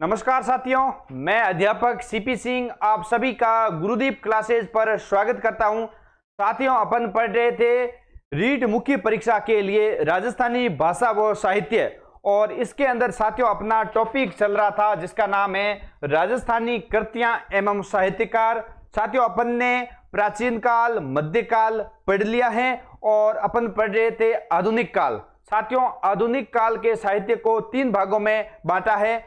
नमस्कार साथियों, मैं अध्यापक सीपी सिंह आप सभी का गुरुदीप क्लासेज पर स्वागत करता हूं। साथियों, अपन पढ़ रहे थे रीट मुख्य परीक्षा के लिए राजस्थानी भाषा व साहित्य, और इसके अंदर साथियों अपना टॉपिक चल रहा था जिसका नाम है राजस्थानी कृतियां एवं साहित्यकार। साथियों, अपन ने प्राचीन काल, मध्यकाल पढ़ लिया है और अपन पढ़ रहे थे आधुनिक काल। साथियों, आधुनिक काल के साहित्य को 3 भागों में बांटा है: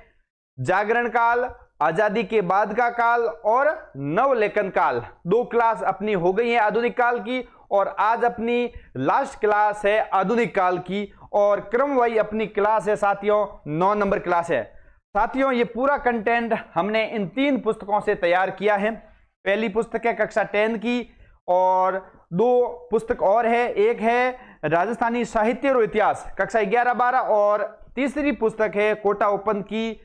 जागरण काल, आजादी के बाद का काल और नवलेखन काल। 2 क्लास अपनी हो गई है आधुनिक काल की, और आज अपनी लास्ट क्लास है आधुनिक काल की, और क्रमवाई अपनी क्लास है साथियों 9 नंबर क्लास है। साथियों, ये पूरा कंटेंट हमने इन 3 पुस्तकों से तैयार किया है। पहली पुस्तक है कक्षा 10 की, और 2 पुस्तक और है। एक है राजस्थानी साहित्य और इतिहास कक्षा 11-12, और तीसरी पुस्तक है कोटा ओपन की।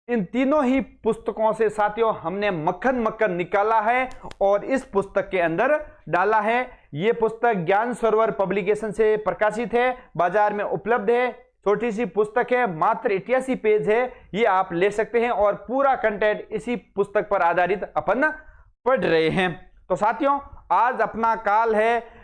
इन तीनों ही पुस्तकों से साथियों हमने मक्खन निकाला है और इस पुस्तक के अंदर डाला है। यह पुस्तक ज्ञान सरोवर पब्लिकेशन से प्रकाशित है, बाजार में उपलब्ध है। छोटी सी पुस्तक है, मात्र 88 पेज है। ये आप ले सकते हैं और पूरा कंटेंट इसी पुस्तक पर आधारित अपन पढ़ रहे हैं। तो साथियों, आज अपना काल है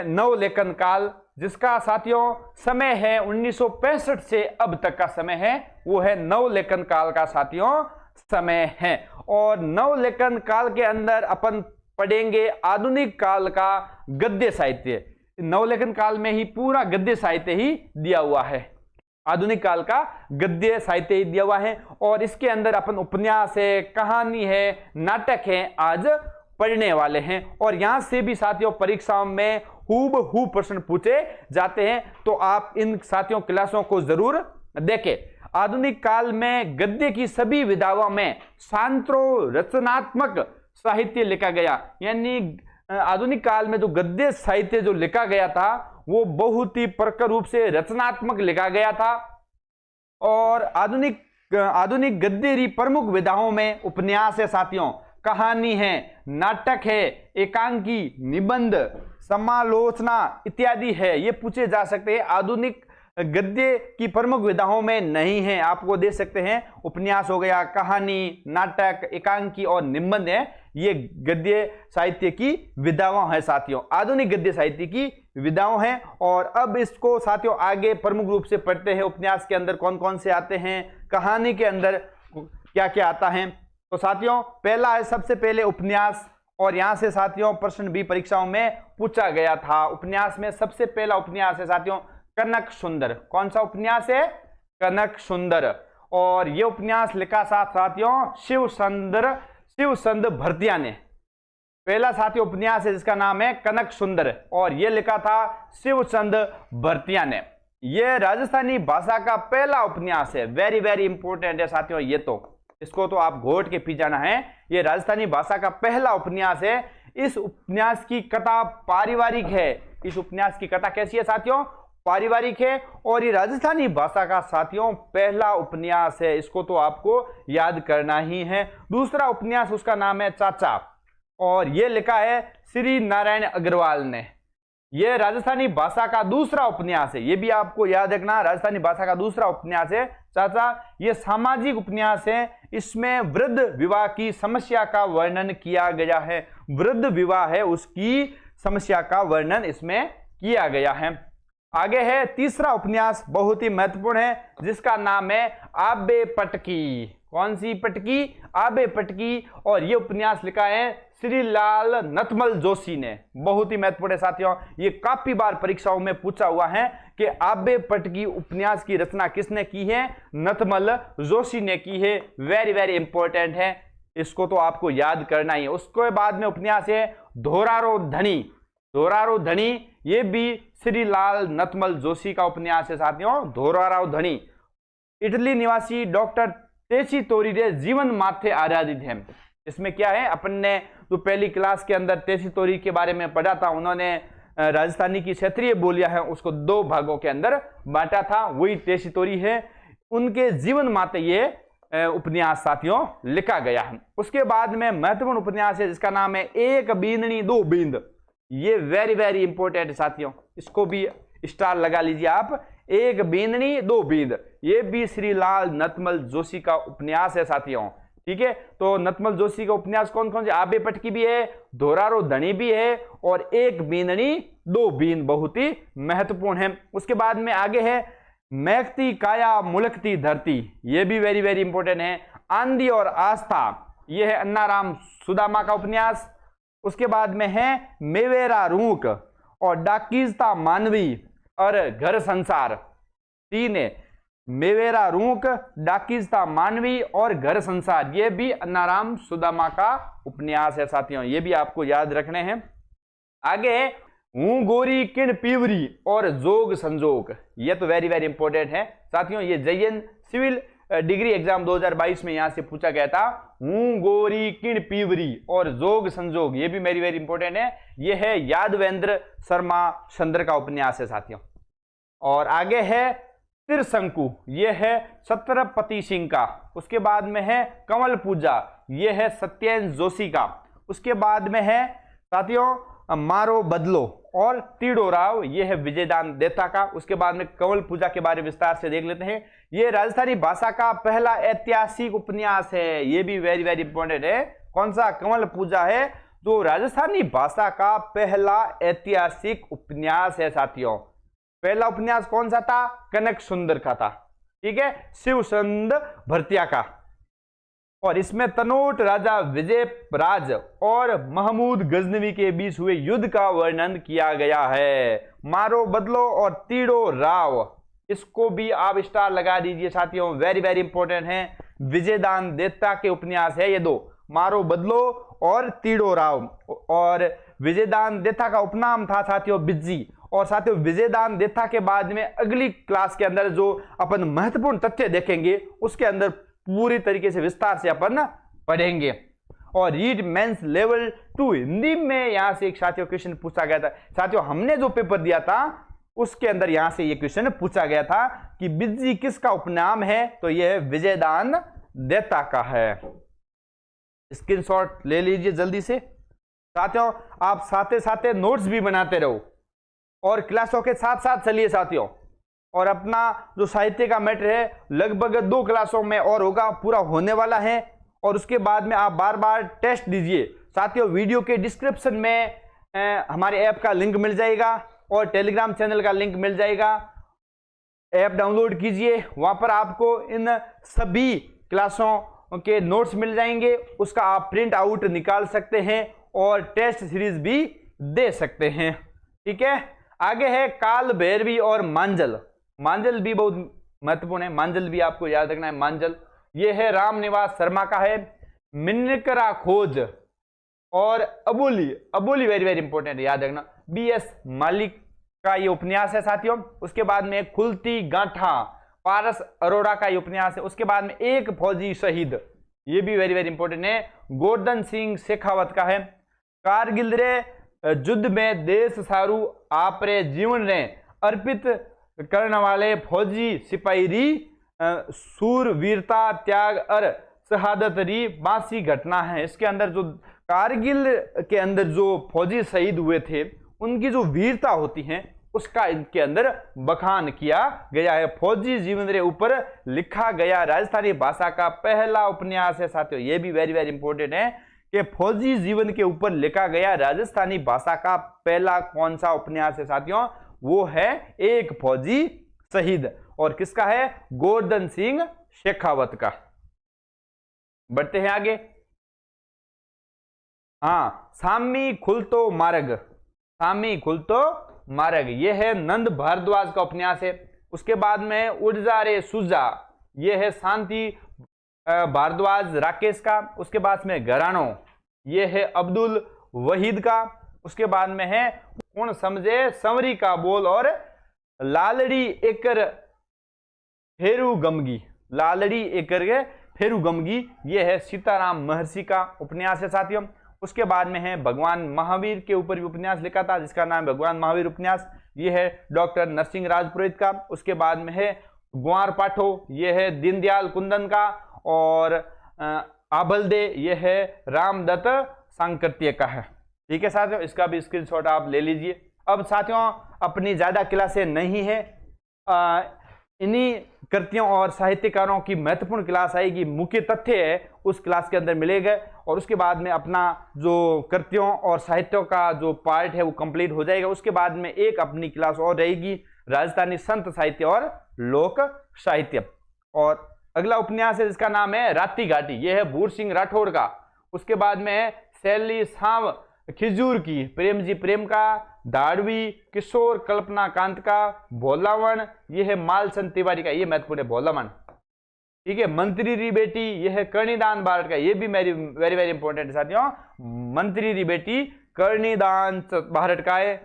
नवलेखन काल, जिसका साथियों समय है 1965 से अब तक का समय है, वो है नवलेखन काल का साथियों समय है। और नवलेखन काल के अंदर अपन पढ़ेंगे आधुनिक काल का गद्य साहित्य। नवलेखन काल में ही पूरा गद्य साहित्य ही दिया हुआ है, आधुनिक काल का गद्य साहित्य ही दिया हुआ है। और इसके अंदर अपन उपन्यास है, कहानी है, नाटक है आज पढ़ने वाले हैं। और यहां से भी साथियों परीक्षाओं में हूबहू प्रश्न पूछे जाते हैं, तो आप इन साथियों क्लासों को जरूर देखें। आधुनिक काल में गद्य की सभी विधाओं में शांतो रचनात्मक साहित्य लिखा गया, यानी आधुनिक काल में जो गद्य साहित्य जो लिखा गया था वो बहुत ही प्रखर रूप से रचनात्मक लिखा गया था। और आधुनिक गद्य प्रमुख विधाओं में उपन्यास है साथियों, कहानी है, नाटक है, एकांकी, निबंध, समालोचना इत्यादि है। ये पूछे जा सकते हैं। आधुनिक गद्य की प्रमुख विधाओं में नहीं है, आपको दे सकते हैं उपन्यास हो गया, कहानी, नाटक, एकांकी और निबंध है। ये गद्य साहित्य की विधाओं है साथियों, आधुनिक गद्य साहित्य की विधाओं हैं। और अब इसको साथियों आगे प्रमुख रूप से पढ़ते हैं। उपन्यास के अंदर कौन कौन से आते हैं, कहानी के अंदर क्या क्या आता है। तो साथियों पहला है सबसे पहले उपन्यास, और यहां से साथियों प्रश्न भी परीक्षाओं में पूछा गया था। उपन्यास में सबसे पहला उपन्यास है साथियों कनक सुंदर। कौन सा उपन्यास है? कनक सुंदर। और यह उपन्यास लिखा साथियों शिवचंद भरतिया ने। पहला साथियों उपन्यास है जिसका नाम है कनक सुंदर, और यह लिखा था शिवचंद भरतिया ने। यह राजस्थानी भाषा का पहला उपन्यास है। वेरी वेरी इंपॉर्टेंट है साथियों, ये तो इसको तो आप घोट के पी जाना है। यह राजस्थानी भाषा का पहला उपन्यास है। इस उपन्यास की कथा पारिवारिक है। इस उपन्यास की कथा कैसी है साथियों? पारिवारिक है। और ये राजस्थानी भाषा का साथियों पहला उपन्यास है, इसको तो आपको याद करना ही है। दूसरा उपन्यास उसका नाम है चाचा, और यह लिखा है श्री नारायण अग्रवाल ने। यह राजस्थानी भाषा का दूसरा उपन्यास है, यह भी आपको याद रखना। राजस्थानी भाषा का दूसरा उपन्यास है चाचा। यह सामाजिक उपन्यास है। इसमें वृद्ध विवाह की समस्या का वर्णन किया गया है। वृद्ध विवाह है उसकी समस्या का वर्णन इसमें किया गया है। आगे है तीसरा उपन्यास, बहुत ही महत्वपूर्ण है, जिसका नाम है आबे पटकी। कौन सी पटकी? आबे पटकी। और यह उपन्यास लिखा है श्रीलाल नथमल जोशी ने। बहुत ही महत्वपूर्ण है साथियों, ये काफी बार परीक्षाओं में पूछा हुआ है कि आबे पटकी उपन्यास की रचना किसने की है? नथमल जोशी ने की है। वेरी वेरी इंपॉर्टेंट है, इसको तो आपको याद करना ही है। उसके बाद में उपन्यास है धोरारो धनी। धोरारो धनी ये भी श्रीलाल नथमल जोशी का उपन्यास है साथियों, धोरारो धनी। इटली निवासी डॉक्टर तेची तोरीरे जीवन माथे आधारित है। इसमें क्या है, अपन ने जो पहली क्लास के अंदर तेची तोरी के बारे में पढ़ा था, उन्होंने राजस्थानी की क्षेत्रीय बोलियां हैं उसको 2 भागों के अंदर बांटा था, वही तेची तोरी है। उनके जीवन माथे ये उपन्यास साथियों लिखा गया है। उसके बाद में महत्वपूर्ण उपन्यास है जिसका नाम है एक बींदनी दो बींद। ये वेरी वेरी इंपॉर्टेंट है साथियों, इसको भी स्टार लगा लीजिए आप। एक बींदनी दो बींद, ये भी श्री लाल नटमल जोशी का उपन्यास है साथियों। ठीक है, तो नटमल जोशी का उपन्यास कौन कौन से, आबे पटकी भी है, धोरारो धनी भी है, और एक बींदनी दो बींद बहुत ही महत्वपूर्ण है। उसके बाद में आगे है महकती काया मुलकती धरती, ये भी वेरी वेरी इंपॉर्टेंट है। आंधी और आस्था, ये है अन्नाराम सुदामा का उपन्यास। उसके बाद में है मेवेरा रूक और डाकीजता मानवी और घर संसार, तीन है मेवेरा रूक, डाकीजता मानवी और घर संसार, ये भी अन्नाराम सुदामा का उपन्यास है साथियों, ये भी आपको याद रखने हैं। आगे है हूं गोरी किण पीवरी और जोग संजोग, ये तो वेरी वेरी इंपॉर्टेंट है साथियों। ये जयन सिविल डिग्री एग्जाम 2022 में यहां से पूछा गया था, हूं गोरी किण पीवरी और जोग संजोग, ये भी वेरी वेरी इंपॉर्टेंट है। ये है यादवेंद्र शर्मा चंद्र का उपन्यास है साथियों। और आगे है त्रिशंकु, ये है छत्रपति सिंह का। उसके बाद में है कमल पूजा, ये है सत्येंद्र जोशी का। उसके बाद में है साथियों मारो बदलो और तीड़ो राव, ये है विजयदान देता का। उसके बाद में कमल पूजा के बारे में विस्तार से देख लेते हैं। ये राजस्थानी भाषा का पहला ऐतिहासिक उपन्यास है, ये भी वेरी वेरी इंपॉर्टेंट है। कौन सा, कमल पूजा है जो राजस्थानी भाषा का पहला ऐतिहासिक उपन्यास है साथियों। पहला उपन्यास कौन सा था, कनक सुंदर का था। ठीक है, शिवचंद भरतिया का। और इसमें तनोट राजा विजय राज और महमूद गजनवी के बीच हुए युद्ध का वर्णन किया गया है। मारो बदलो और तीड़ो राव, इसको भी आप स्टार लगा दीजिए साथियों, वेरी वेरी इंपॉर्टेंट है। विजयदान देता के उपन्यास है ये दो, मारो बदलो और तीड़ो राव। और विजयदान देता का उपनाम था साथियों बिज्जी। और साथियों विजयदान देता के बाद में अगली क्लास के अंदर जो अपन महत्वपूर्ण तथ्य देखेंगे उसके अंदर पूरी तरीके से विस्तार से अपन पढ़ेंगे। और रीड मेंस लेवल 2 हिंदी में यहां से एक साथियों क्वेश्चन पूछा गया था साथियों, हमने जो पेपर दिया था उसके अंदर यहां से ये क्वेश्चन पूछा गया था कि बिज्जी किसका उपनाम है, तो यह विजयदान देता का है। स्क्रीनशॉट ले लीजिए जल्दी से साथियों। आप साथ साथ नोट्स भी बनाते रहो और क्लासों के साथ साथ चलिए साथियों। और अपना जो साहित्य का मैटर है लगभग 2 क्लासों में और होगा, पूरा होने वाला है। और उसके बाद में आप बार बार टेस्ट दीजिए साथियों। वीडियो के डिस्क्रिप्शन में हमारे ऐप का लिंक मिल जाएगा और टेलीग्राम चैनल का लिंक मिल जाएगा। ऐप डाउनलोड कीजिए, वहां पर आपको इन सभी क्लासों के नोट्स मिल जाएंगे, उसका आप प्रिंट आउट निकाल सकते हैं और टेस्ट सीरीज भी दे सकते हैं। ठीक है, आगे है काल भैरवी और मांजल। मांजल भी बहुत महत्वपूर्ण है, मांजल भी आपको याद रखना है। मांजल ये है रामनिवास शर्मा का है। मिन्नकरा खोज और अबोली, अबोली वेरी वेरी इंपॉर्टेंट है, याद रखना, BS मालिक का ये उपन्यास है साथियों। उसके बाद में खुलती गांठा, पारस अरोड़ा का ये उपन्यास है। उसके बाद में एक फौजी शहीद, ये भी वेरी वेरी इंपॉर्टेंट है, गोवर्धन सिंह शेखावत का है। कारगिल रे युद्ध में देश सारू आपरे जीवन ने अर्पित करने वाले फौजी सिपाही री सूर वीरता त्याग और शहादत री बासी घटना है। इसके अंदर जो कारगिल के अंदर जो फौजी शहीद हुए थे उनकी जो वीरता होती है उसका इनके अंदर बखान किया गया है। फौजी जीवन रे ऊपर लिखा गया राजस्थानी भाषा का पहला उपन्यास है साथियों। ये भी वेरी वेरी इंपॉर्टेंट है कि फौजी जीवन के ऊपर लिखा गया राजस्थानी भाषा का पहला कौन सा उपन्यास है साथियों, वो है एक फौजी शहीद। और किसका है, गोवर्धन सिंह शेखावत का। बढ़ते हैं आगे। हाँ, सामी खुलतो मार्ग, सामी खुलतो मार्ग, ये है नंद भारद्वाज का उपन्यास है। उसके बाद में उर्जा रे सुजा, ये है शांति भारद्वाज राकेश का। उसके बाद में घरानो, ये है अब्दुल वहीद का। उसके बाद में है कौन समझे संवरी का बोल और लालड़ी एकर फेरू गमगी, लालड़ी एकर फेरू गमगी, ये है सीताराम महर्षि का उपन्यास है साथियों। उसके बाद में है भगवान महावीर के ऊपर भी उपन्यास लिखा था जिसका नाम भगवान महावीर उपन्यास, ये है डॉक्टर नरसिंह राजपुरोहित का। उसके बाद में है ग्वार पाठो, ये है दीनदयाल कुंदन का। और आबलदे, ये है रामदत्त सांकृत्य का है। ठीक है साथियों, इसका भी स्क्रीनशॉट आप ले लीजिए। अब साथियों अपनी ज्यादा क्लासें नहीं है, इन्हीं कृतियों और साहित्यकारों की महत्वपूर्ण क्लास आएगी, मुख्य तथ्य है उस क्लास के अंदर मिलेगा। और उसके बाद में अपना जो कृतियों और साहित्यों का जो पार्ट है वो कंप्लीट हो जाएगा। उसके बाद में एक अपनी क्लास और रहेगी, राजस्थानी संत साहित्य और लोक साहित्य। और अगला उपन्यास है जिसका नाम है राती घाटी, यह है भूर सिंह राठौड़ का। उसके बाद में है शैली साव खिजूर की, प्रेम जी प्रेम का, धाड़वी, किशोर कल्पना कांत का, भोलावन, यह है मालचंद तिवारी का, यह महत्वपूर्ण है भोलावन। ठीक है, मंत्री री बेटी, यह है कर्णिदान बारट का, यह भी वेरी वेरी इंपॉर्टेंट है साथियों, मंत्री री बेटी कर्णिदान बारट का है।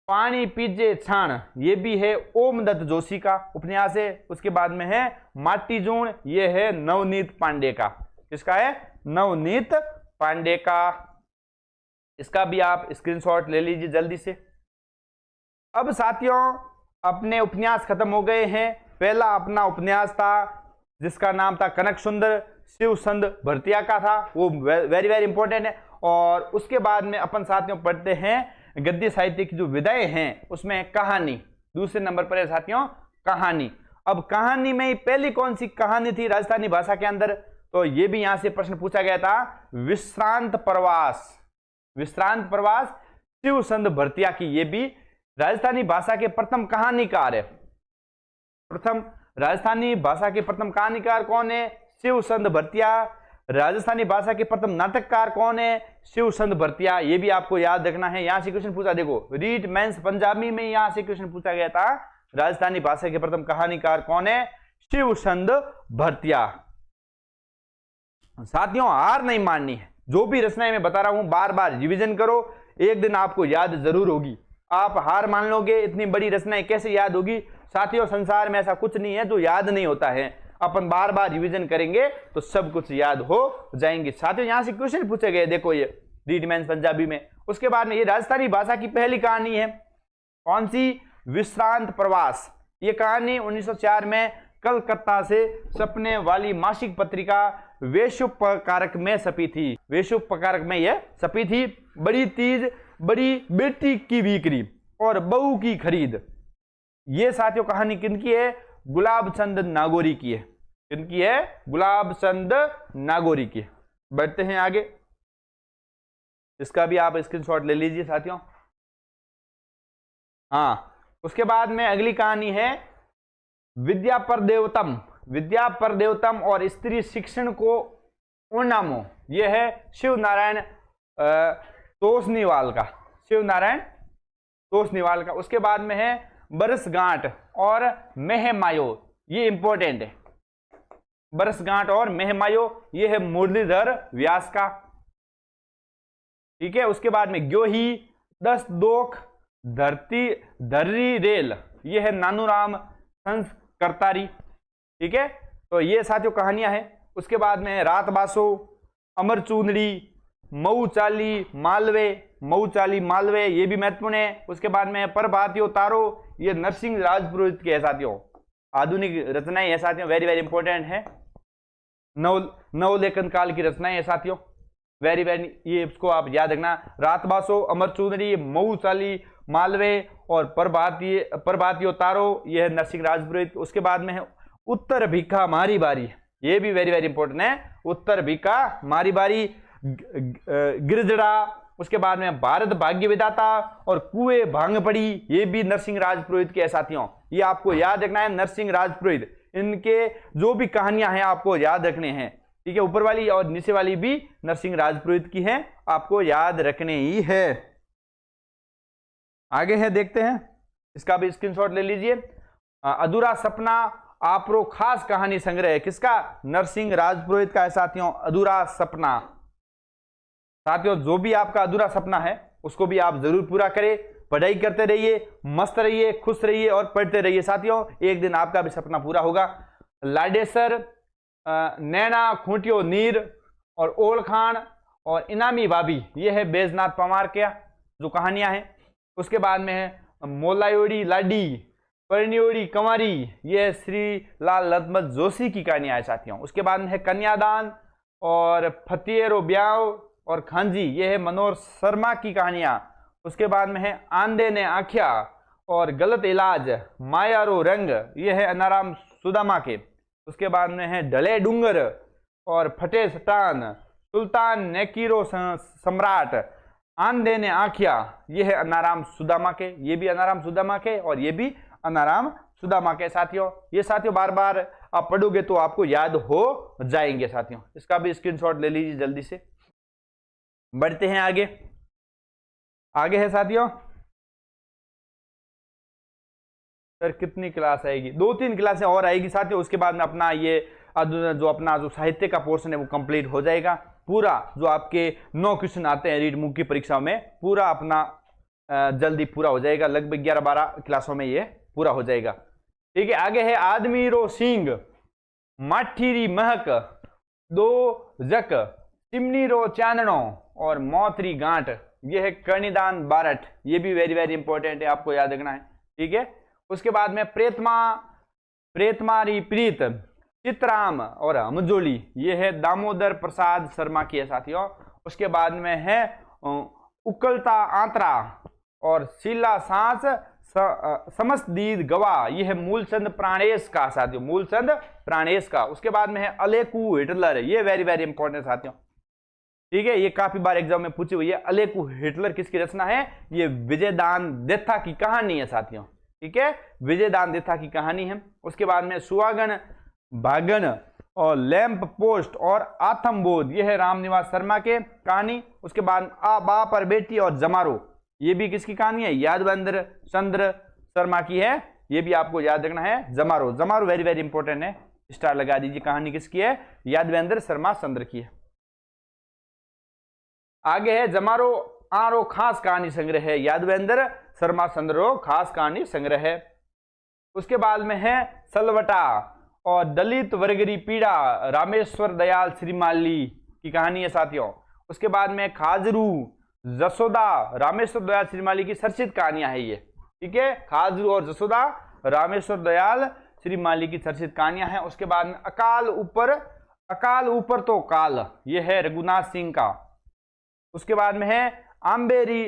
पानी पीजे छाण, ये भी है ओम दत्त जोशी का उपन्यास है। उसके बाद में है माटी जूण, ये है नवनीत पांडे का। किसका है? नवनीत पांडे का। इसका भी आप स्क्रीनशॉट ले लीजिए जल्दी से। अब साथियों अपने उपन्यास खत्म हो गए हैं। पहला अपना उपन्यास था जिसका नाम था कनक सुंदर, शिवचंद भरतिया का था, वो वेरी वेरी इंपॉर्टेंट है। और उसके बाद में अपन साथियों पढ़ते हैं गद्य साहित्य की जो विधाएं हैं, उसमें कहानी दूसरे नंबर पर है साथियों, कहानी। अब कहानी में पहली कौन सी कहानी थी राजस्थानी भाषा के अंदर, तो ये भी यहां से प्रश्न पूछा गया था, विश्रांत प्रवास। विश्रांत प्रवास शिवचंद भरतिया की, ये भी राजस्थानी भाषा के प्रथम कहानीकार है। प्रथम राजस्थानी भाषा के प्रथम कहानीकार कौन है? शिवचंद भरतिया। राजस्थानी भाषा के प्रथम नाटककार कौन है? शिवचंद भरतिया। ये भी आपको याद रखना है, यहां से क्वेश्चन पूछा, देखो रीड मेंस पंजाबी में यहां से क्वेश्चन पूछा गया था, राजस्थानी भाषा के प्रथम कहानीकार कौन है? शिवचंद भरतिया। साथियों हार नहीं माननी है, जो भी रचनाएं मैं बता रहा हूं बार बार रिवीजन करो, एक दिन आपको याद जरूर होगी। आप हार मान लोगे, इतनी बड़ी रचनाएं कैसे याद होगी? साथियों संसार में ऐसा कुछ नहीं है जो याद नहीं होता है, अपन बार बार रिवीजन करेंगे तो सब कुछ याद हो जाएंगे। साथियों यहां से क्वेश्चन पूछे गए, देखो ये रीड मेंस पंजाबी में। उसके बाद में ये राजस्थानी भाषा की पहली कहानी है, कौन सी? विश्रांत प्रवास। ये कहानी 1904 में कलकत्ता से सपने वाली मासिक पत्रिका वेशोपकारक में छपी थी। वेशोपकारक में यह छपी थी। बड़ी तीज, बड़ी बेटी की बिक्री और बहू की खरीद। ये साथियों कहानी किनकी है? गुलाब चंद नागौरी की है। किनकी है? गुलाब चंद नागौरी की। बढ़ते हैं आगे, इसका भी आप स्क्रीनशॉट ले लीजिए साथियों। हाँ, उसके बाद में अगली कहानी है विद्या पर देवतम। विद्या पर देवतम और स्त्री शिक्षण को उन्नामो, यह है शिव नारायण तोषनीवाल का। शिव नारायण तोषनीवाल का। उसके बाद में है बरसगांठ और मेहमायो, ये इंपॉर्टेंट है। बरसगांठ और मेहमायो, ये है मुरलीधर व्यास का। ठीक है, उसके बाद में ग्योही, 10 दोख, धरती धर्री रेल, ये है नानूराम संस्कर्तारी। ठीक है, तो ये साथियों कहानियां हैं। उसके बाद में रात बासो, अमर चूंदड़ी, मऊ चाली मालवे, मऊ चाली मालवे, ये भी महत्वपूर्ण है। उसके बाद में प्रभातियो तारो, ये नरसिंह राजपुरोहित के है साथियों, आधुनिक रचनाएं है साथियों, वेरी वेरी इंपॉर्टेंट है। नवलेखन काल की रचनाएं है साथियों, वेरी वेरी, ये इसको आप याद रखना। रात बासो, अमर चूंदड़ी, मऊ चाली मालवे और प्रभातियो तारो, यह है नरसिंह राजपुरोहित। उसके बाद में है उत्तर भिक्खा मारी बारी, ये भी वेरी वेरी इंपॉर्टेंट है। उत्तर भिक्खा मारी बारी, गिरजड़ा। उसके बाद में भारत भाग्य विधाता और कुएं भांग पड़ी, ये भी नरसिंह राजपुरोहित के है साथियों, ये आपको याद रखना है। नरसिंह राजपुरोहित, इनके जो भी कहानियां हैं आपको याद रखने हैं। ठीक है, ऊपर वाली और नीचे वाली भी नरसिंह राजपुरोहित की हैं, आपको याद रखने ही है। आगे है, देखते हैं, इसका भी स्क्रीनशॉट ले लीजिए। अधूरा सपना आपरो खास कहानी संग्रह है, किसका? नरसिंह राजपुरोहित का है साथियों, अधूरा सपना। साथियों जो भी आपका अधूरा सपना है उसको भी आप जरूर पूरा करें, पढ़ाई करते रहिए, मस्त रहिए, खुश रहिए और पढ़ते रहिए साथियों, एक दिन आपका भी सपना पूरा होगा। लाडेसर, नैना खूंटियो नीर और ओलखान और इनामी भाभी, ये है बैजनाथ पवार के जो कहानियां हैं। उसके बाद में है मोलायोड़ी लाडी, परिणियोड़ी कंवारी, ये श्री लाल लतमत जोशी की कहानियां हैं साथियों। उसके बाद में है कन्यादान और फतेरो ब्याव और खांजी, ये है मनोहर शर्मा की कहानियां। उसके बाद में है आंधे ने आख्या और गलत इलाज, मायारो रंग, ये है अनाराम सुदामा के। उसके बाद में है ढले डूंगर और फटे सटान, सुल्तान नेकीरो सम्राट, आंधे ने आखिया, ये है अनाराम सुदामा के। ये भी अनाराम सुदामा के और ये भी अनाराम सुदामा के साथियों। ये साथियों बार बार आप पढ़ोगे तो आपको याद हो जाएंगे साथियों। इसका भी स्क्रीनशॉट ले लीजिए जल्दी से। बढ़ते हैं आगे। आगे है साथियों, सर कितनी क्लास आएगी? 2-3 क्लासें और आएगी साथियों। उसके बाद में अपना ये जो साहित्य का पोर्शन है वो कंप्लीट हो जाएगा। पूरा जो आपके 9 क्वेश्चन आते हैं रीड मुख्य परीक्षा में, पूरा अपना जल्दी पूरा हो जाएगा। लगभग 11-12 क्लासों में ये पूरा हो जाएगा। ठीक है, आगे है आदमी रो सींग, माठीरी महक, दो जक, चिमनी रो चाननो और मौतरी गांठ, ये है कर्णिदान बारठ। ये भी वेरी वेरी इंपॉर्टेंट है, आपको याद रखना है। ठीक है, उसके बाद में प्रेतमारी प्रीत, चित्राम और हमजोली, ये है दामोदर प्रसाद शर्मा की है साथियों। उसके बाद में है उकलता आंतरा और शीला सांस समस्तदीद गवाह, ये है मूलचंद प्राणेश का साथियों, मूलचंद प्राणेश का। उसके बाद में है अलेकू हिटलर, ये वेरी वेरी इंपॉर्टेंट साथियों। ठीक है, ये काफी बार एग्जाम में पूछी हुई है। अलेकू हिटलर किसकी रचना है? ये विजयदान देथा की कहानी है साथियों। ठीक है, विजयदान देथा की कहानी है। उसके बाद में सुहागन भागन और लैंप पोस्ट और आथमबोध, ये है रामनिवास शर्मा के कहानी। उसके बाद आ बा पर बेटी और जमारो, ये भी किसकी कहानी है? यादवेंद्र चंद्र शर्मा की है। ये भी आपको याद रखना है। जमारो, जमारो वेरी वेरी इंपॉर्टेंट है, स्टार लगा दीजिए। कहानी किसकी है? यादवेंद्र शर्मा चंद्र की है। आगे है जमारो आरो खास कहानी संग्रह है, यादवेंद्र शर्मा चंद्र खास कहानी संग्रह है। उसके बाद में है सलवटा और दलित वर्गरी पीड़ा, रामेश्वर दयाल श्रीमाली की कहानी है साथियों। उसके बाद में खाजरू जसोदा, रामेश्वर दयाल श्रीमाली की चर्चित कहानियां है ये। ठीक है, खाजरू और जसोदा रामेश्वर दयाल श्रीमाली की चर्चित कहानियां हैं। उसके बाद में अकाल ऊपर तो काल, ये है रघुनाथ सिंह का। उसके बाद में है आंबेरी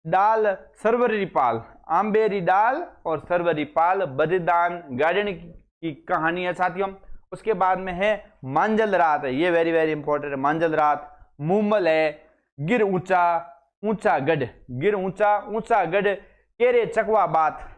डाल सरवरी पाल, आंबेरी डाल और सरवरी पाल, बलिदान गार्डन की कहानी है साथियों। उसके बाद में है मांजल रात, ये वेरी वेरी इंपॉर्टेंट है। मांजल रात, मुमल है, गिर ऊंचा ऊंचा गढ़, गिर ऊंचा ऊंचा गढ़, केरे चकवा बात,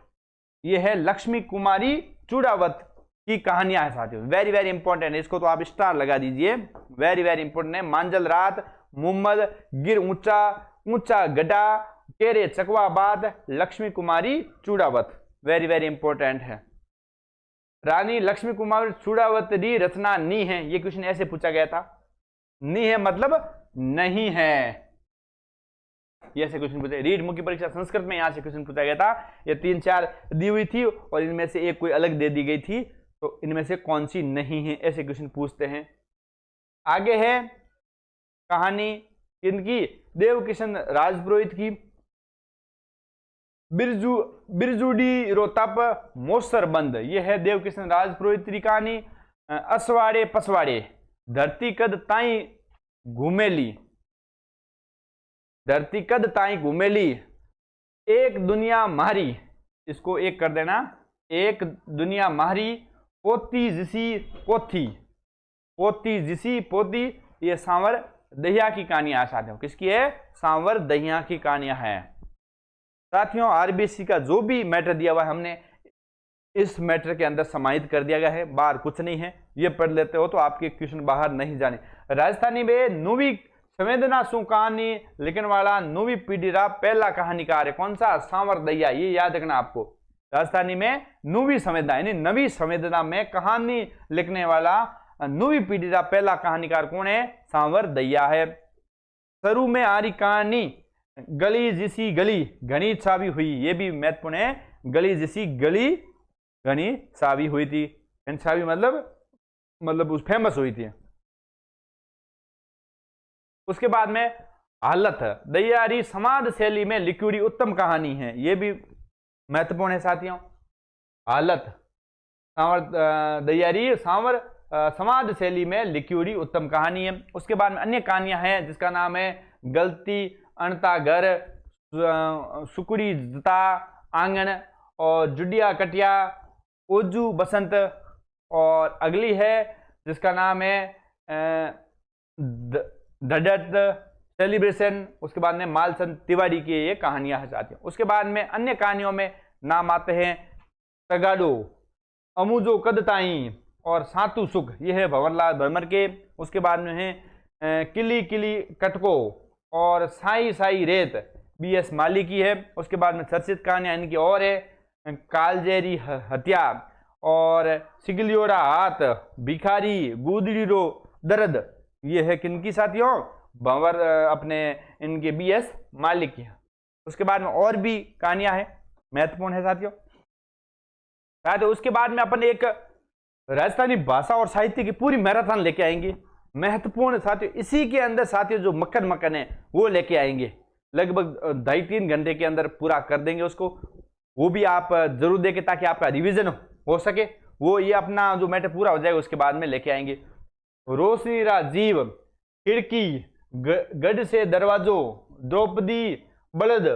ये है लक्ष्मी कुमारी चूड़ावत की कहानियां है साथियों। वेरी वेरी इंपॉर्टेंट है, इसको तो आप स्टार लगा दीजिए। वेरी वेरी इंपॉर्टेंट है। मांजल रात, मुम्मल, गिर ऊंचा ऊंचा गड्ढा, केरे चकवाबाद, लक्ष्मी कुमारी चूड़ावत, वेरी वेरी इंपॉर्टेंट है। रानी लक्ष्मी कुमारी चूड़ावत री रचना नी है, ये क्वेश्चन ऐसे पूछा गया था। नी है मतलब नहीं है, ये ऐसे क्वेश्चन पूछे। रीड मुख्य परीक्षा संस्कृत में यहां से क्वेश्चन पूछा गया था। ये 3-4 दी हुई थी और इनमें से एक कोई अलग दे दी गई थी, तो इनमें से कौन सी नहीं है, ऐसे क्वेश्चन पूछते हैं। आगे है कहानी किनकी? देवकिशन राजपुरोहित की। बिरजुडी रोतप मोसर बंद, ये है देवकिशन राजपुरोहित की कहानी। असवाड़े पसवाड़े, धरती कद ताई घूमेली, धरती कद ताई घूमेली, एक दुनिया मारी, इसको एक कर देना, एक दुनिया मारी, पोती जिसी पोथी, पोती जिसी पोती, ये सांवर दहिया की कहानियां साथियों। किसकी है? सांवर दहिया की कहानियां हैं साथियों। आरबीसी का जो भी मैटर दिया हुआ है हमने इस मैटर के अंदर समाहित कर दिया गया है, बाहर कुछ नहीं है। ये पढ़ लेते हो तो आपके क्वेश्चन बाहर नहीं जाने। राजस्थानी में नूवी संवेदना सु कहानी लिखने वाला नूवी पीढ़ी रा पहला कहानीकार है, कौन सा? सांवर दहिया, ये याद रखना आपको। राजस्थानी में नूवी संवेदना यानी नवी संवेदना में कहानी लिखने वाला नूवी पीढ़ी का पहला कहानीकार कौन है? सांवर दहिया है। शुरू में आ रही कहानी गली जिसी गली घनी छावी हुई, ये भी महत्वपूर्ण है। गली जिसी गली घनी छावी हुई थी, छावी मतलब उस फेमस हुई थी। उसके बाद में हालत दहियारी समाज शैली में लिखी हुई उत्तम कहानी है, ये भी महत्वपूर्ण है साथियों। हालत सांवर दहियारी सांवर समाज शैली में लिखी हुई उत्तम कहानी है। उसके बाद में अन्य कहानियां हैं जिसका नाम है गलती, अनता घर, सुकुड़ी जता आंगन और जुडिया कटिया, ओजू बसंत, और अगली है जिसका नाम है धड़त सेलिब्रेशन। उसके बाद में मालचंद तिवारी की ये कहानियां है साथियों। उसके बाद में अन्य कहानियों में नाम आते हैं तगाड़ो, अमुजो कदताई और सातु सुख, ये है भंवरलाल भरमर के। उसके बाद में है किली किली कटको और साई साई रेत, BS माली की है। उसके बाद में चर्चित कहानियां इनकी और है कालजेरी हत्या और सिगलियोरा हाथ, भिखारी, गुदड़ीरो दर्द, ये है किनकी साथियों, भंवर अपने इनके BS माली की है। उसके बाद में और भी कहानियां हैं, महत्वपूर्ण है साथियों। उसके बाद में अपन एक राजस्थानी भाषा और साहित्य की पूरी मैराथन लेके आएंगे, महत्वपूर्ण साथियों। इसी के अंदर साथियों जो मक्खन मक्खन है वो लेके आएंगे, लगभग 2.5-3 घंटे के अंदर पूरा कर देंगे उसको। वो भी आप जरूर देखें ताकि आपका रिवीजन हो सके। वो ये अपना जो मैटर पूरा हो जाएगा उसके बाद में लेके आएंगे। रोशनी रा जीव, खिड़की, गढ़ से दरवाजो, द्रौपदी बलद,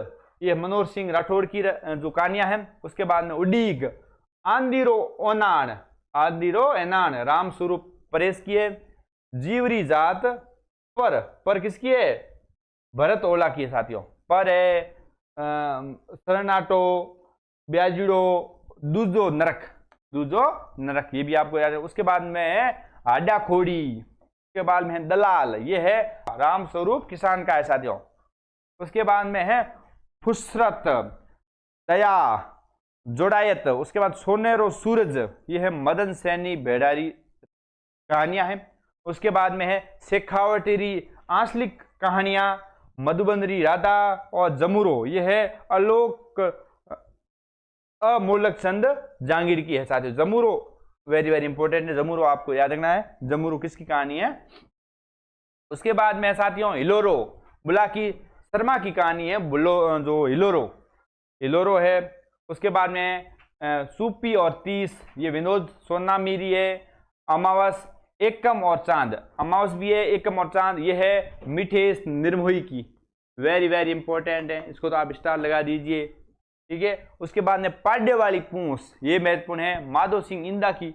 ये मनोहर सिंह राठौड़ की जो कहानियां हैं। उसके बाद में उडीग, आंदीरो ओनान, आंदीरो एनान राम स्वरूप परेश की है। जीवरी जात, पर किसकी है, भरत ओला की है साथियों। पर है सरनाटो, ब्याजिड़ो, दूजो नरक, दूजो नरक, ये भी आपको याद है। उसके बाद में है हाडा खोड़ी, उसके बाद में है दलाल, ये है राम स्वरूप किसान का है साथियों। उसके बाद में है फुसरत, दया, जोड़ायत। उसके बाद सोनेरो सूरज, ये है मदन सैनी भेड़ारी कहानियां हैं। उसके बाद में है शेखावटेरी आंचलिक कहानियां, मधुबंदरी राधा और जमुरो, ये है अलोक अमोलक चंद जहांगीर की है साथियों। जमुरो वेरी वेरी इंपॉर्टेंट है, जमुरो आपको याद रखना है, जमुरो किसकी कहानी है। उसके बाद में साथियों हिलोरो, बुलाकी शर्मा की कहानी है, जो हिलोरो है। उसके बाद में सूपी और 30, ये विनोद सोनामीरी है। अमावस, एकम और चांद, अमावस भी है, एकम और चांद, ये है मिठेश निर्मोही की, वेरी वेरी इंपॉर्टेंट है, इसको तो आप स्टार लगा दीजिए, ठीक है। उसके बाद में पाड्य वाली पूंछ, ये महत्वपूर्ण है, माधो सिंह इंदा की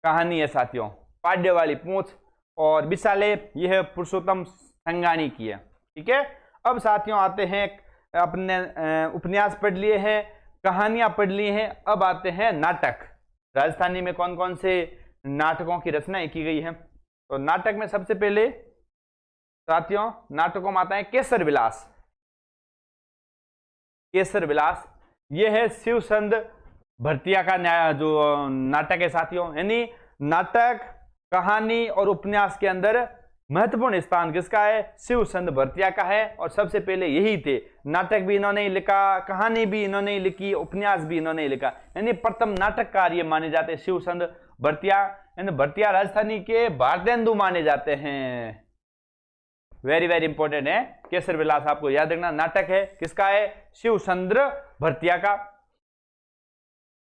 कहानी है साथियों, पाड्य वाली पूंछ। और बिसाले, ये है पुरुषोत्तम संगानी की है, ठीक है। अब साथियों आते हैं, अपने उपन्यास पढ़ लिए हैं, कहानियां पढ़ ली हैं, अब आते हैं नाटक। राजस्थानी में कौन कौन से नाटकों की रचना की गई है। तो नाटक में सबसे पहले साथियों नाटकों में आता है केसर विलास। केसर विलास ये है शिवचंद भरतिया का जो नाटक है साथियों। यानी नाटक, कहानी और उपन्यास के अंदर महत्वपूर्ण स्थान किसका है, शिवचंद भरतिया का है। और सबसे पहले यही थे, नाटक भी इन्होंने ही लिखा, कहानी भी इन्होंने ही लिखी, उपन्यास भी इन्होंने ही लिखा, यानी प्रथम नाटककार ये माने जाते हैं शिवचंद भरतिया। यानी भरतिया राजस्थानी के भारतेंदु माने जाते हैं, वेरी वेरी इंपॉर्टेंट है। केसर विलास आपको याद रखना, नाटक है किसका है, शिवचंद्र भरतिया का।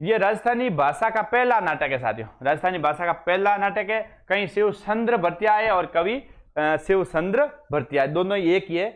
ये राजस्थानी भाषा का पहला नाटक है साथियों, राजस्थानी भाषा का पहला नाटक है। कहीं शिवचंद्र भरतिया है और कवि शिवचंद्र भरतिया, दोनों एक ही है,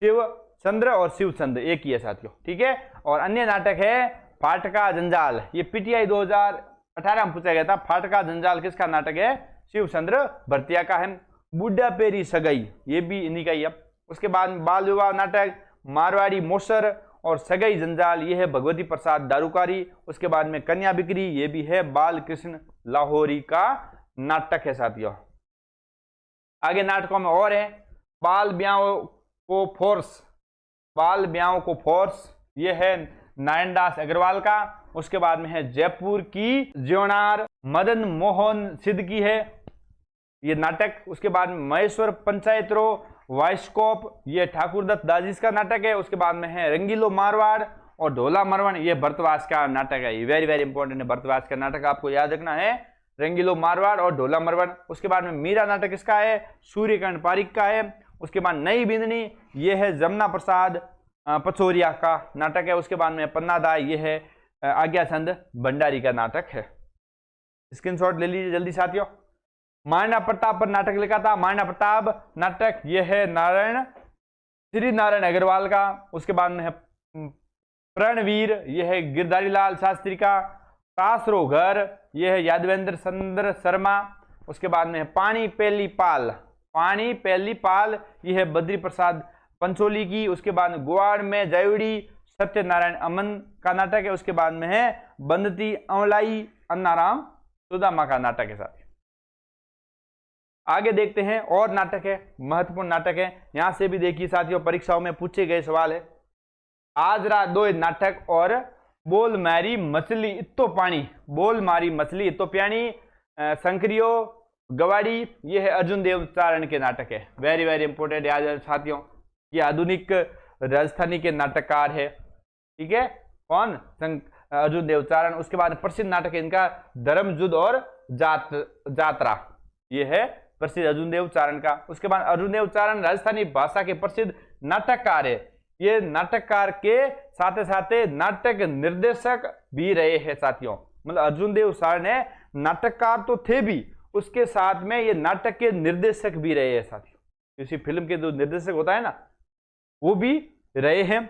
शिवचंद्र और शिवचंद्र एक ही है साथियों, ठीक है। और अन्य नाटक है फाटका जंजाल, ये PTI 2018 में पूछा गया था। फाटका जंजाल किसका नाटक है, शिवचंद्र भरतिया का है। बुढ़ा पेरी सगाई, ये भी इन्हीं का ही है। उसके बाद बाल विवाह नाटक, मारवाड़ी मोसर और सगाई जंजाल, ये है भगवती प्रसाद दारूकारी। उसके बाद में कन्या बिक्री, ये भी है बाल कृष्ण लाहौरी का नाटक है साथियों। आगे नाटकों में और है बाल ब्याह को फोर्स, बाल ब्याह को फोर्स, ये है नारायण दास अग्रवाल का। उसके बाद में है जयपुर की ज्योनार, मदन मोहन सिद्ध की है ये नाटक। उसके बाद में महेश्वर पंचायतरो वाइस्कोप, ये ठाकुर दत्त दाजीस का नाटक है। उसके बाद में है रंगीलो मारवाड़ और ढोला मरवण, ये भरतवास का नाटक है, ये वेरी वेरी इंपॉर्टेंट है, भरतवास का नाटक आपको याद रखना है, रंगीलो मारवाड़ और ढोला मरवण। उसके बाद में मीरा नाटक किसका है, सूर्यकांत पारिक का है। उसके बाद नई बिंदनी, ये है जमुना प्रसाद पचौरिया का नाटक है। उसके बाद में पन्नादा, ये है आज्ञाचंद भंडारी का नाटक है। स्क्रीनशॉट ले लीजिए जल्दी साथियों। महाराणा प्रताप पर नाटक लिखा था, महाराणा प्रताप नाटक, यह है श्री नारायण अग्रवाल का। उसके बाद में है प्रणवीर यह है गिरधारी लाल शास्त्री का। सासरो घर यह है यादवेंद्र चंद्र शर्मा। उसके बाद में पानी पहली पाल, पानी पहली पाल यह है बद्री प्रसाद पंचोली की। उसके बाद में गोवाड़ में जयवड़ी सत्यनारायण अमन का नाटक है। उसके बाद में है बंदती अमलाई अन्नाराम सुदामा का नाटक है। साथ आगे देखते हैं और नाटक है, महत्वपूर्ण नाटक है। यहां से भी देखिए साथियों, परीक्षाओं में पूछे गए सवाल है। आज रात दो नाटक और बोल मारी मछली इतो पानी, बोल मारी मछली इतो प्याणी, शंकरियो गवाड़ी ये है अर्जुन देव चारण के नाटक है। वेरी वेरी इंपोर्टेंट याद है साथियों, ये आधुनिक राजस्थानी के नाटककार है। ठीक है, कौन? अर्जुन देव चारण। उसके बाद प्रसिद्ध नाटक है इनका धर्म युद्ध और जात्रा, ये है प्रसिद्ध अर्जुन देव चारण का। उसके बाद अर्जुन देव चारण राजस्थानी भाषा के प्रसिद्ध नाटककार है। ये नाटककार के साथ साथ नाटक निर्देशक भी रहे हैं साथियों। मतलब अर्जुन देव चारण है नाटककार तो थे भी, उसके साथ में ये नाटक के निर्देशक भी रहे हैं साथियों। किसी फिल्म के जो निर्देशक होता है ना, वो भी रहे हैं।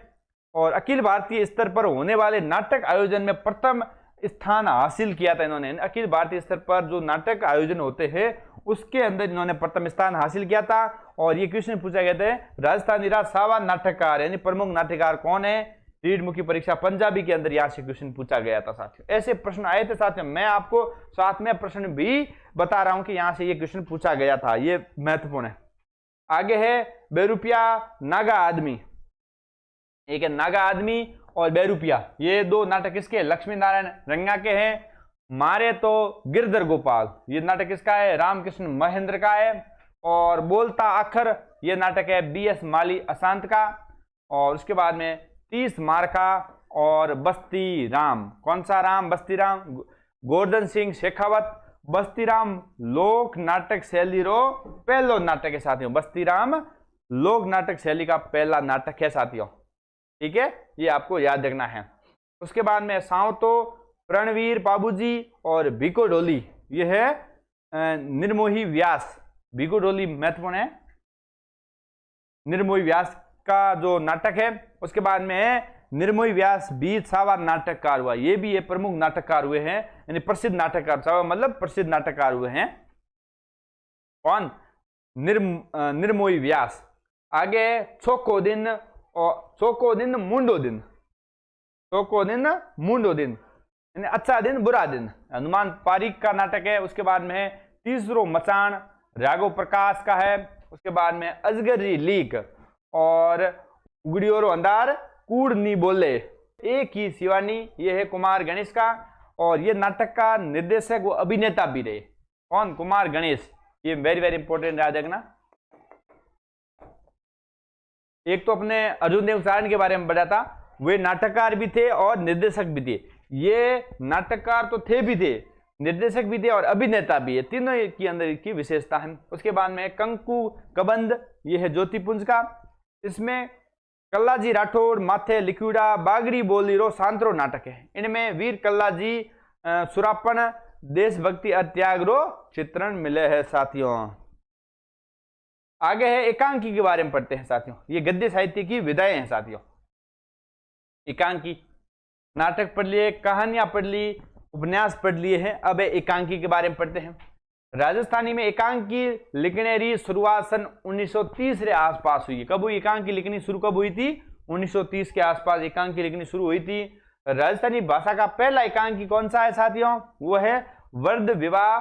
और अखिल भारतीय स्तर पर होने वाले नाटक आयोजन में प्रथम स्थान हासिल किया था इन्होंने। अखिल भारतीय स्तर पर जो नाटक आयोजन होते हैं उसके अंदर इन्होंने प्रथम स्थान हासिल किया था। और ये क्वेश्चन पूछा गया था, राजस्थानी राजसावा नाटककार यानी प्रमुख नाटककार कौन है? रीड मुख्य परीक्षा पंजाबी के अंदर यहाँ से क्वेश्चन पूछा गया था साथियों। ऐसे प्रश्न आए थे साथियों, मैं आपको साथ में प्रश्न भी बता रहा हूं कि यहां से ये क्वेश्चन पूछा गया था, ये महत्वपूर्ण है। आगे है बेरुपिया नागा आदमी। एक है नागा आदमी और बेरुपिया, ये दो नाटक किसके? लक्ष्मी नारायण रंगा के हैं। मारे तो गिरधर गोपाल, ये नाटक किसका है? रामकृष्ण महेंद्र का है। और बोलता आखर ये नाटक है BS माली अशांत का। और उसके बाद में 30 मार्का और बस्ती राम, कौन सा राम? बस्ती राम। गोवर्धन सिंह शेखावत। बस्ती राम लोक नाटक शैली रो पहलो नाटक है साथियों। बस्ती राम लोक नाटक शैली का पहला नाटक है साथियों। ठीक है, ये आपको याद रखना है। उसके बाद में सावतो प्रणवीर बाबूजी और भिको ढोली, ये है निर्मोही व्यास। भिको ढोली महत्वपूर्ण है, निर्मोही व्यास का जो नाटक है। उसके बाद में है निर्मोही व्यास बीज सावा नाटककार हुआ, ये भी ये प्रमुख नाटककार हुए हैं, यानी प्रसिद्ध नाटककार, सावा मतलब प्रसिद्ध नाटककार हुए हैं। कौन? निर्मोही व्यास। आगे छोको दिन और छोको दिन मुंडो दिन, छोको दिन मुंडो दिन यानी अच्छा दिन बुरा दिन, हनुमान पारिक का नाटक है। उसके बाद में है तीसरो मचान, राघव प्रकाश का है। उसके बाद में अजगरी लीक और उगड़ियोरो अंधार कूड़ नी बोले एक ही शिवानी, ये है कुमार गणेश का। और ये नाटक का निर्देशक वो अभिनेता भी रहे। कौन? कुमार गणेश। ये वेरी वेरी इंपॉर्टेंट याद रखना। एक तो अपने अर्जुन देव चारण के बारे में बताया था, वे नाटककार भी थे और निर्देशक भी थे। ये नाटककार तो थे भी थे, निर्देशक भी थे और अभिनेता भी है, तीनों की अंदर की विशेषता है। उसके बाद में कंकु कबंध, ये है ज्योतिपुंज का। इसमें कल्लाजी राठौड़ माथे लिक्विडा बागड़ी बोलीरो सांतरो नाटक है। इनमें वीर कल्लाजी सुरापन देशभक्ति अत्याग रो चित्रण मिले हैं साथियों। आगे है एकांकी के बारे में पढ़ते हैं साथियों। ये गद्य साहित्य की विधाएं हैं साथियों। एकांकी नाटक पढ़ लिए, कहानियां पढ़ ली, उपन्यास पढ़ लिए हैं। अब एकांकी के बारे में पढ़ते हैं। राजस्थानी में एकांकी लिखने की शुरुआत सन 1930 के आसपास हुई। कब हुई एकांकी लिखनी शुरू? कब हुई थी? 1930 के आसपास एकांकी लिखनी शुरू हुई थी। राजस्थानी भाषा का पहला एकांकी कौन सा है साथियों? वो है वर्ध विवाह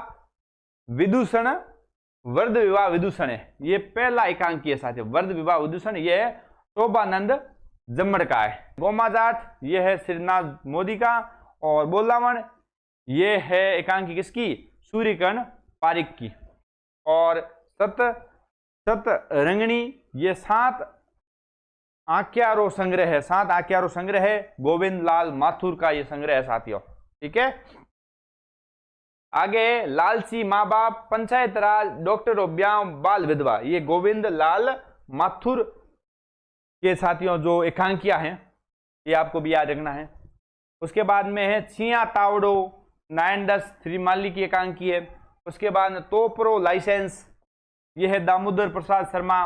विदूषण। वर्ध विवाह विदूषण है, ये पहला एकांकी है साथियों। वर्ध विवाह विदूषण ये है शोभानंद जम्मड़ का है। गोमा जाट ये है श्रीनाथ मोदी का। और बोलावण ये है एकांकी किसकी? सूर्यकर्ण पारिक की। और सत रंगणी ये 7 आख्यारो संग्रह है, 7 आख्यारो संग्रह है। गोविंद लाल माथुर का ये संग्रह है साथियों। ठीक है, आगे लालची माँ बाप, पंचायत राज, डॉक्टर ब्याह, बाल विधवा, ये गोविंद लाल माथुर के साथियों जो एकांकियां हैं, ये आपको भी याद रखना है। उसके बाद में है छिया तावड़ो 9-10 श्रीमाली की एकांकी है। उसके बाद में तोपरो लाइसेंस, ये है दामोदर प्रसाद शर्मा।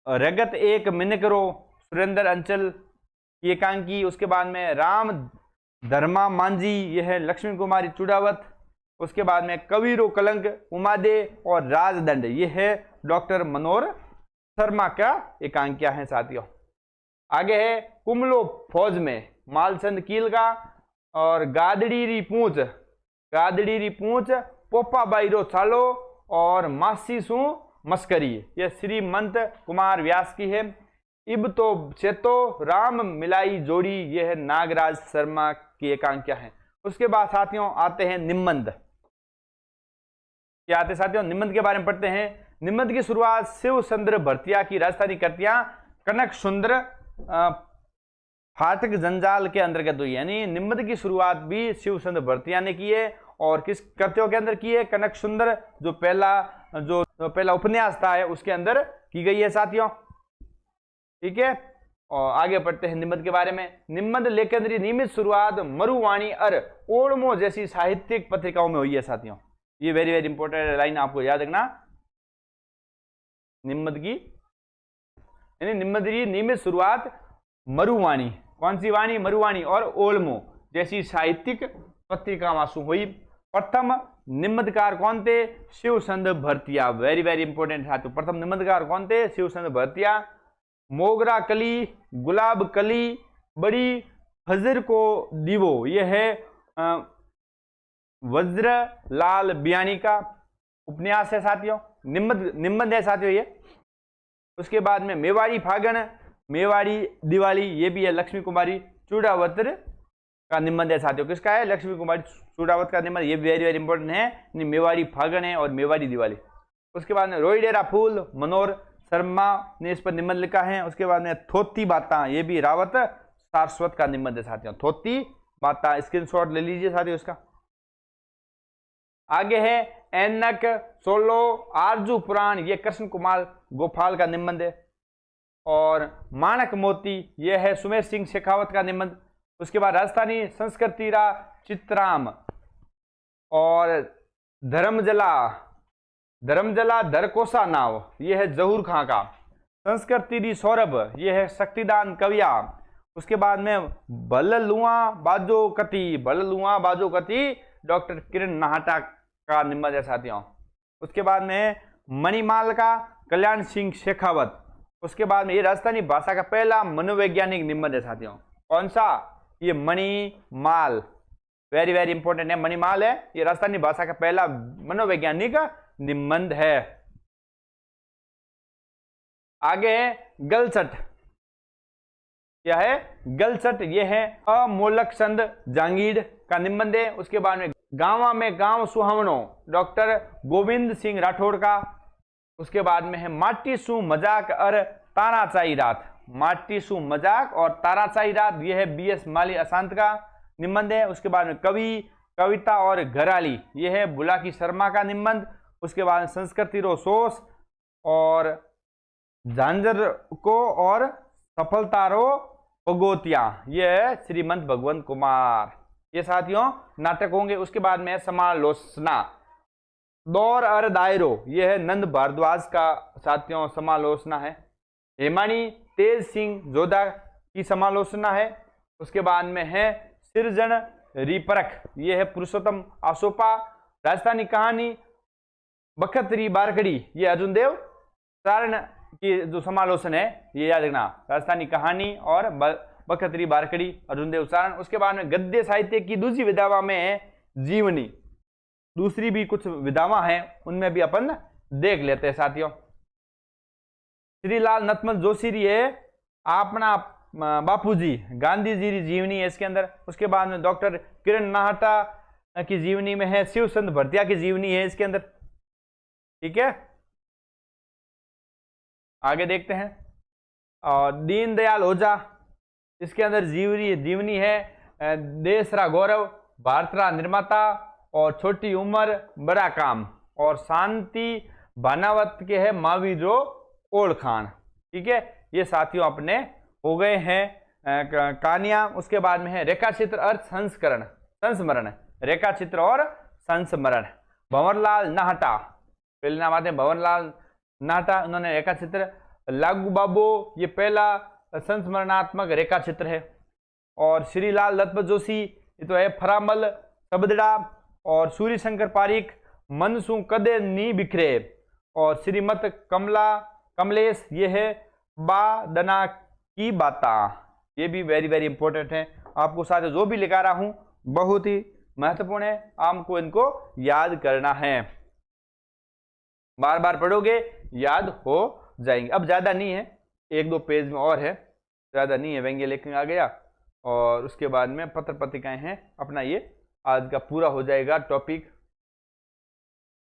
रगत एक मिनकरो सुरेंद्र अंचल। की एकांकी। उसके बाद में राम धर्मा मांझी, यह है लक्ष्मी कुमारी चूड़ावत। उसके बाद में कबीरो कलंक उमादे और राजदंड, यह है डॉक्टर मनोहर शर्मा का एकांकियां हैं साथियों। आगे है कुमलो फौज में मालचंद कील का और गादड़ी री पूंछ पोपा बाईरो चालो और मासी सु मस्करी, यह श्रीमंत कुमार व्यास की है। इब तो चेतो राम मिलाई जोड़ी, यह है नागराज शर्मा की एकांकिया है। उसके बाद साथियों आते हैं निम्बंध। क्या आते साथियों? निम्बंध के बारे में पढ़ते हैं। निम्बंध की शुरुआत शिव चंद्र भरतिया की राजधानी करतिया कनक सुंदर फाटक जंजाल के अंतर्गत हुई, यानी निम्बंध की शुरुआत भी शिव चंद्र भरतिया ने की है और किस कृत्यों के अंदर की है? कनक सुंदर जो पहला उपन्यास था है उसके अंदर की गई है साथियों। ठीक है, और आगे पढ़ते हैं निम्बंध के बारे में। निम्बंध लेखन की नियमित शुरुआत मरुवाणी और ओडमो जैसी साहित्यिक पत्रिकाओं में हुई है साथियों। ये वेरी वेरी इंपॉर्टेंट लाइन आपको याद रखना। निम्बंध की यानी निम्बंध की नियमित शुरुआत मरुवाणी, कौन सी वाणी? मरुवाणी और ओल्मो जैसी साहित्यिक पत्रिका हुई। प्रथम निम्बंधकार कौन थे? शिव चंद्र भरतिया। वेरी वेरी इंपॉर्टेंट साथियों, प्रथम निम्बंधकार कौन थे? शिव चंद्र भरतिया। मोगरा कली, गुलाब कली, बड़ी फजर को दीवो, यह है वज्र लाल बियानी का उपन्यास है साथियों। निम्बंध है साथियों ये। उसके बाद में मेवाड़ी फागण, मेवाड़ी दिवाली, ये भी है लक्ष्मी कुमारी चूड़ावत का निम्बंध है साथियों। किसका है? लक्ष्मी कुमारी चूड़ावत का निम्बंध। ये वेरी वेरी इंपॉर्टेंट है। मेवाड़ी फागण है और मेवाड़ी दिवाली। उसके बाद में रोईडेरा फूल, मनोहर शर्मा ने इस पर निबंध लिखा है। उसके बाद में थोती बाता, ये भी रावत सारस्वत का निबंध है साथियों। थोती बाता, स्क्रीनशॉट ले लीजिए साथियों इसका। आगे है ऐनक सोलो आरजू पुराण, ये कृष्ण कुमार गोपाल का निबंध है। और माणक मोती, यह है सुमेर सिंह शेखावत का निबंध। उसके बाद राजस्थानी संस्कृतिरा चित्राम और धर्मजला दरकोसा नाव, यह है जहूर खां का। संस्कृति दी सौरभ, यह है शक्तिदान कविया। उसके बाद में बल्लुआ बाजो कति डॉक्टर किरण नाहटा का निबंध है साथियों। उसके बाद में मणिमाल का कल्याण सिंह शेखावत। उसके बाद में ये राजस्थानी भाषा का पहला मनोवैज्ञानिक निबंध है साथियों। कौन सा? ये मणिमाल, वेरी वेरी इंपॉर्टेंट है। मणिमाल है, ये राजस्थानी भाषा का पहला मनोवैज्ञानिक निबंध है। आगे है गलसट, क्या है? गलसट, यह है अमोलक चंद जांगीर का निबंध है। उसके बाद में गांवा में गांव सुहावनो, डॉक्टर गोविंद सिंह राठौड़ का। उसके बाद में है माटी सु मजाक और ताराचाई रात, माटी सु मजाक और ताराचाई रात, यह है बीएस माली अशांत का निबंध है। उसके बाद में कविता और घराली, यह है बुलाकी शर्मा का निबंध। उसके बाद संस्कृति रो सोस और झांझर को और सफलता रो भगोतिया, यह है श्रीमंत भगवंत कुमार। ये साथियों नाटक होंगे। उसके बाद में समालोचना, दौर और दायरो, यह है नंद भारद्वाज का साथियों समालोचना है। हेमानी तेज सिंह जोधा की समालोचना है। उसके बाद में है सिरजन रिपरख, यह है पुरुषोत्तम आसोपा। राजस्थानी कहानी बखतरी बारकड़ी, ये अर्जुन देव सारण की जो समालोचन है, ये याद रखना। राजस्थानी कहानी और बखतरी बारकड़ी, अर्जुन देव सारण। उसके बाद में गद्य साहित्य की दूसरी विधावा में है जीवनी। दूसरी भी कुछ विधावा हैं, उनमें भी अपन देख लेते हैं साथियों। श्रीलाल नथमल जोशी री है अपना बापूजी, गांधी जी की जीवनी है इसके अंदर। उसके बाद में डॉक्टर किरण नाहटा की जीवनी में है, शिव चंद्र भरतिया की जीवनी है इसके अंदर। ठीक है, आगे देखते हैं। और दीनदयाल ओझा, इसके अंदर जीवनी है देश रा गौरव, भारत रा निर्माता और छोटी उम्र बड़ा काम। और शांति बानावत के है महावीरो ओल्ड खान। ठीक है, ये साथियों अपने हो गए हैं कहानियां। उसके बाद में है रेखा चित्र और संस्मरण, रेखा चित्र और संस्मरण। भंवरलाल नाहटा, पहले नाम आते हैं भंवरलाल नाहटा, उन्होंने रेखा चित्र। लागू बाबू, ये पहला संस्मरणात्मक रेखा चित्र है। और श्रीलाल लजपत जोशी ये तो है फरामल सबदड़ा, और सूर्य शंकर पारिक मनसू कदे नी बिखरे, और श्रीमत कमलेश ये है बादना की बाता। ये भी वेरी वेरी इंपॉर्टेंट है। आपको साथ जो भी लिखा रहा हूं बहुत ही महत्वपूर्ण है, आपको इनको याद करना है, बार बार पढ़ोगे याद हो जाएंगे। अब ज्यादा नहीं है, 1-2 पेज में और है, ज्यादा नहीं है। व्यंग्य लेखन आ गया और उसके बाद में पत्र पत्रिकाएं हैं, अपना ये आज का पूरा हो जाएगा टॉपिक।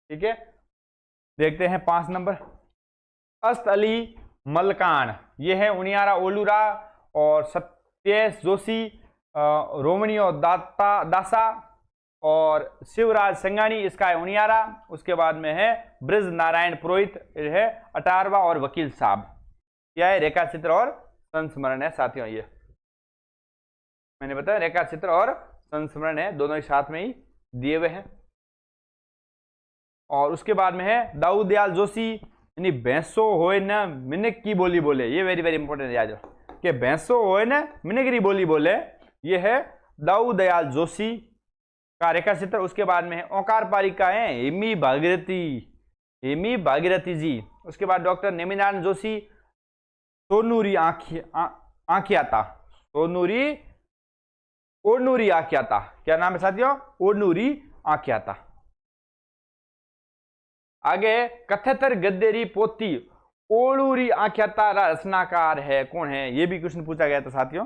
ठीक है, देखते हैं 5 नंबर। अस्त अली मलकान ये है उनियारा ओलूरा, और सत्येश जोशी रोमनियो दासा, और शिवराज संगानी इसका है उनियारा। उसके बाद में है ब्रज नारायण पुरोहित है अटारवा, और वकील साहब क्या है रेखा चित्र और संस्मरण है साथियों। ये मैंने बताया रेखा चित्र और संस्मरण है, दोनों ही साथ में ही दिए हुए हैं। और उसके बाद में है दाऊद दयाल जोशी, यानी भैंसो होए न मिनक की बोली बोले। ये वेरी वेरी इंपॉर्टेंट याद रखो कि भैंसो होए न मिनकरी बोली बोले, ये है दाऊद दयाल जोशी का रेखा चित्र। उसके बाद में है ओंकार पारिक का है हेमी भागीरथी जी। उसके बाद डॉक्टर नेमिनारायण जोशी सोनूरी आखियाता, सोनूरी ओडनूरी आख्याता, क्या नाम है साथियों, ओडनूरी आख्याता। आगे कथेतर गद्देरी पोती ओड़ूरी आख्याता रचनाकार है कौन है, ये भी क्वेश्चन पूछा गया था साथियों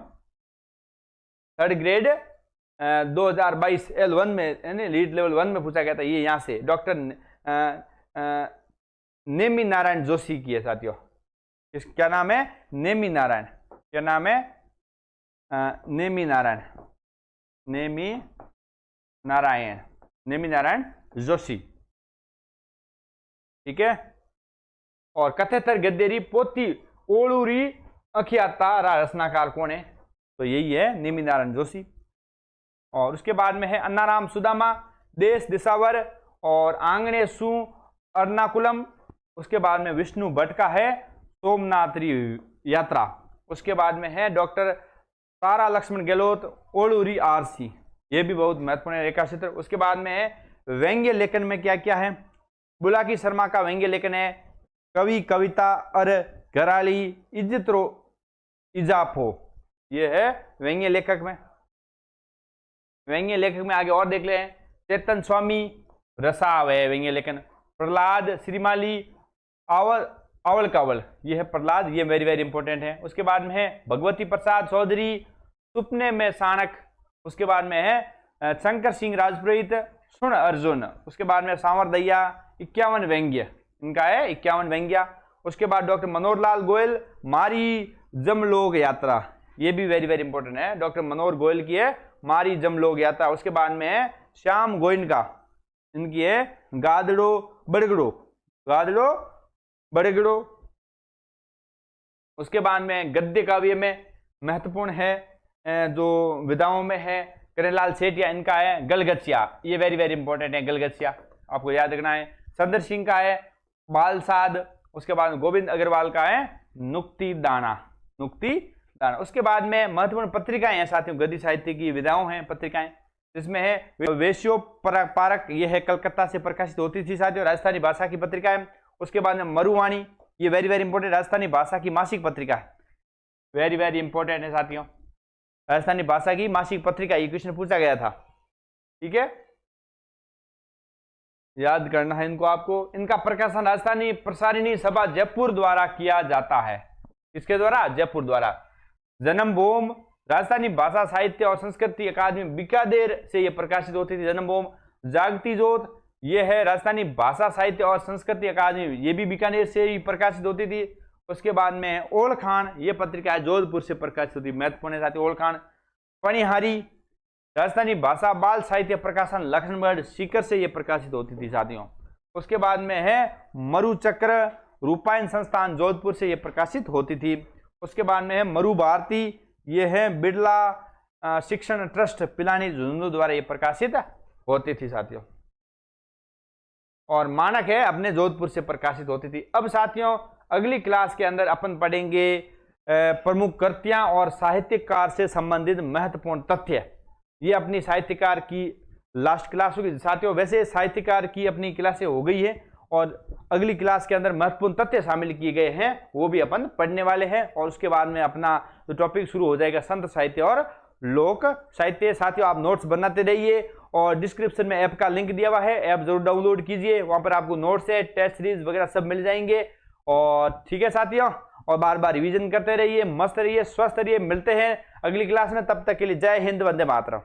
3rd ग्रेड 2022 L1 में, यानी लीड लेवल 1 में पूछा गया था। ये यहाँ से डॉक्टर नेमी नारायण जोशी की है साथियों। क्या नाम है, नेमी नारायण, क्या नाम है, नेमी नारायण जोशी। ठीक है, और कथेतर गद्देरी पोती ओड़ूरी अखियाता रचनाकार कौन है, तो यही है नेमी नारायण जोशी। और उसके बाद में है अन्नाराम सुदामा देश दिशावर, और आंगणे सु अर्नाकुलम। उसके बाद में विष्णु भट्ट का है सोमनाथरी यात्रा। उसके बाद में है डॉक्टर तारा लक्ष्मण गहलोत ओड़ूरी आरसी, ये भी बहुत महत्वपूर्ण है रेखा चित्र। उसके बाद में है व्यंग्य लेखन में क्या क्या है, बुलाकी शर्मा का व्यंग्य लेखन है कवि कविता अर घराली इज्जतरो इजाफो, ये है व्यंग्य लेखक में। व्यंग्य लेखक में आगे और देख ले चेतन स्वामी रसाव है व्यंग्य लेखन, प्रहलाद श्रीमाली अवल कावल, ये है प्रहलाद, ये वेरी वेरी इंपॉर्टेंट है। उसके बाद में है भगवती प्रसाद चौधरी सुपने में साणक। उसके बाद में है शंकर सिंह राजपुरोहित सुन अर्जुन। उसके बाद में सांवर दैया 51 व्यंग्य, इनका है 51 व्यंग्य। उसके बाद डॉक्टर मनोहर लाल गोयल मारी जमलोग यात्रा, ये भी वेरी वेरी इंपॉर्टेंट है, डॉक्टर मनोहर गोयल की है मारी जमलोग यात्रा। उसके बाद में है श्याम गोइनका, इनकी है गादड़ो बड़गड़ो। उसके बाद में गद्य काव्य में महत्वपूर्ण है जो विधाओं में है कन्हैयालाल सेठिया, इनका है गलगछिया, ये वेरी वेरी इंपॉर्टेंट है गलगछिया, आपको याद रखना है। सदर सिंह का है बालसाद। उसके बाद गोविंद अग्रवाल का है नुक्ति दाना। उसके बाद में महत्वपूर्ण पत्रिकाएं हैं साथियों, गद्य साहित्य की विधाओं हैं पत्रिकाएं, जिसमें है वेश्यो पारक, ये है कलकत्ता से प्रकाशित होती थी साथियों, राजस्थानी भाषा की पत्रिका है। उसके बाद में मरुवाणी, ये वेरी वेरी इंपॉर्टेंट राजस्थानी भाषा की मासिक पत्रिका है, वेरी वेरी इंपॉर्टेंट है साथियों, राजस्थानी भाषा की मासिक पत्रिका, ये क्वेश्चन पूछा गया था। ठीक है, याद करना है इनको आपको। इनका प्रकाशन राजस्थानी प्रसारिणी सभा जयपुर द्वारा किया जाता है, किसके द्वारा, जयपुर द्वारा। जन्मभूमि राजस्थानी भाषा साहित्य और संस्कृति अकादमी बीकानेर से यह प्रकाशित होती थी जन्मभूमि। जागती जोत, ये है राजस्थानी भाषा साहित्य और संस्कृति अकादमी, ये भी बीकानेर से ही प्रकाशित होती थी। उसके बाद में ओलखान, ये पत्रिका है जोधपुर से प्रकाशित होती, महत्वपूर्ण है साथियों ओलखान। पणिहारी राजस्थानी भाषा बाल साहित्य प्रकाशन लक्ष्मणगढ़ सीकर से ये प्रकाशित होती थी साथियों। उसके बाद में है मरुचक्र रूपायन संस्थान जोधपुर से ये प्रकाशित होती थी। उसके बाद में है मरु भारती, ये है बिरला शिक्षण ट्रस्ट पिलानी झुंझुनू द्वारा ये प्रकाशित होती थी साथियों। और मानक है अपने जोधपुर से प्रकाशित होती थी। अब साथियों अगली क्लास के अंदर अपन पढ़ेंगे प्रमुख कृतियां और साहित्यकार से संबंधित महत्वपूर्ण तथ्य। ये अपनी साहित्यकार की लास्ट क्लास होगी साथियों। वैसे साहित्यकार की अपनी क्लासें हो गई है और अगली क्लास के अंदर महत्वपूर्ण तथ्य शामिल किए गए हैं, वो भी अपन पढ़ने वाले हैं। और उसके बाद में अपना जो टॉपिक शुरू हो जाएगा संत साहित्य और लोक साहित्य। साथियों आप नोट्स बनाते रहिए और डिस्क्रिप्शन में ऐप का लिंक दिया हुआ है, ऐप जरूर डाउनलोड कीजिए। वहां पर आपको नोट्स है, टेस्ट सीरीज वगैरह सब मिल जाएंगे। और ठीक है साथियों, और बार बार रिवीजन करते रहिए, मस्त रहिए, स्वस्थ रहिए। मिलते हैं अगली क्लास में, तब तक के लिए जय हिंद, वंदे मातरम।